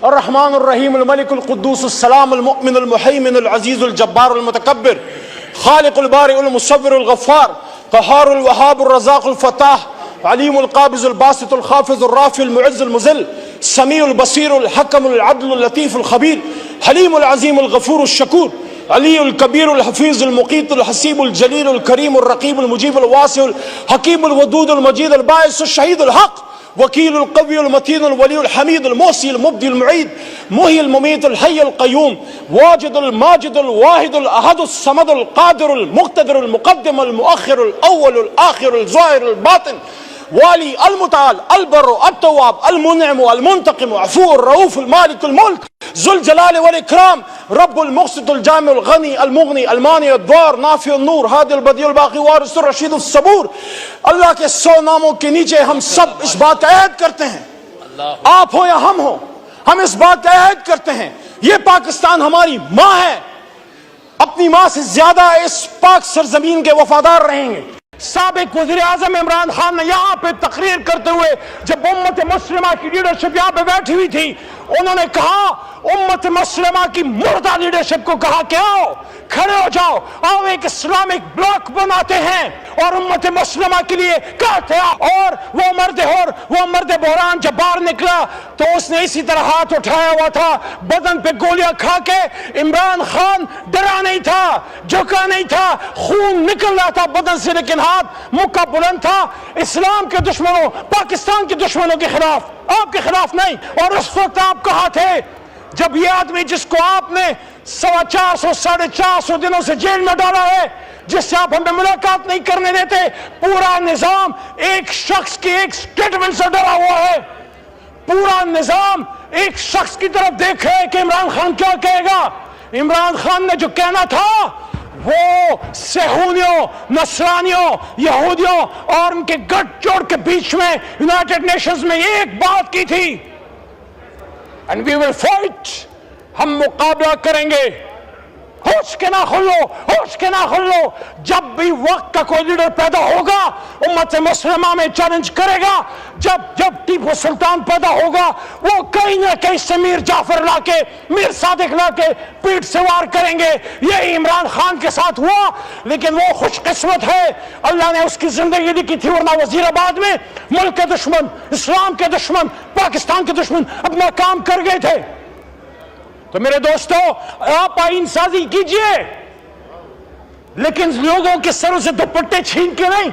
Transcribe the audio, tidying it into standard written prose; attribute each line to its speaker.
Speaker 1: الرحمن الرحیم الملک القدوس السلام المؤمن المحیمن العزیز الجبار المتکبر خالق البارئ المصور الغفار قہار الوہاب الرزاق الفتاح علیم القابض الباسط الخافض الرافع المعز المذل سمیع البصیر الحکم العدل اللطیف الخبیر حلیم العظیم الغفور الشکور علی الکبیر الحفیظ المقیت الحسیب الجلیل الکریم الرقیب المجیب الواسع الحکیم الودود المجید الباعث الشہید الحق وکیل القوی المتین الولی الحمید المحصی المبدی المعید محی الممیت الحی القیوم واجد الماجد الواحد الاحد الصمد القادر المقتدر المقدم المؤخر الاول الاخر الظاہر الباطن والی المتعال البر التواب المنعم المنتقم عفو الرؤوف المالک الملک ذو الجلال والاکرام رب المقسط الجامع الغنی المغنی المانع الدوار نافع النور ہادی البدیع الباقی وارث الرشید الصبور. اللہ کے 100 ناموں کے نیچے ہم سب اس بات کا عہد کرتے ہیں، آپ ہو یا ہم ہو، ہم اس بات کا عہد کرتے ہیں یہ پاکستان ہماری ماں ہے، اپنی ماں سے زیادہ اس پاک سرزمین کے وفادار رہیں گے. سابق وزیر اعظم عمران خان نے یہاں پہ تقریر کرتے ہوئے جب امت مسلمہ کی لیڈرشپ یہاں پہ بیٹھی ہوئی تھی، انہوں نے کہا امت مسلمہ کی مردہ لیڈرشپ کو کہا کہ آؤ کھڑے ہو جاؤ، آؤ ایک اسلامک بلاک بناتے ہیں اور امت مسلمہ کے لیے کہتے ہیں. اور وہ مرد بحران جب باہر نکلا تو اس نے اسی طرح ہاتھ اٹھایا ہوا تھا، بدن پہ گولیاں کھا کے. عمران خان ڈرا نہیں تھا، جھکا نہیں تھا، خون نکل رہا تھا بدن سے لیکن ہاتھ مکہ بلند تھا اسلام کے دشمنوں، پاکستان کے دشمنوں کے خلاف، آپ کے خلاف نہیں. اور اس وقت آپ کہاں تھے جب یہ آدمی جس کو آپ نے 450 ساڑھے 400 دنوں سے جیل میں ڈالا ہے، جس سے آپ ہمیں ملاقات نہیں کرنے دیتے، پورا نظام ایک شخص کی ایک سٹیٹمنٹ سے ڈرا ہوا ہے، پورا نظام ایک شخص کی طرف دیکھ رہے کہ عمران خان کیا کہے گا. عمران خان نے جو کہنا تھا وہ صہیونیوں، نصرانیوں، یہودیوں اور ان کے گٹھ جوڑ کے بیچ میں یونائٹڈ نیشنز میں ایک بات کی تھی، and we will fight، ہم مقابلہ کریں گے. ہوش کے نہ کھلو، ہوش کے نہ کھلو. جب بھی وقت کا کوئی لیڈر پیدا ہوگا امت مسلمہ میں چیلنج کرے گا. جب ٹیپو سلطان پیدا ہوگا وہ کہیں نہ کہیں سے میر جعفر لا کے، میر صادق لا کے پیٹ سے وار کریں گے. یہی عمران خان کے ساتھ ہوا، لیکن وہ خوش قسمت ہے اللہ نے اس کی زندگی لکھی تھی، ورنہ وزیر آباد میں ملک کے دشمن، اسلام کے دشمن، پاکستان کے دشمن اپنا کام کر گئے تھے. تو میرے دوستو، آپ آئین سازی کیجئے لیکن لوگوں کے سروں سے دوپٹے چھین کے نہیں.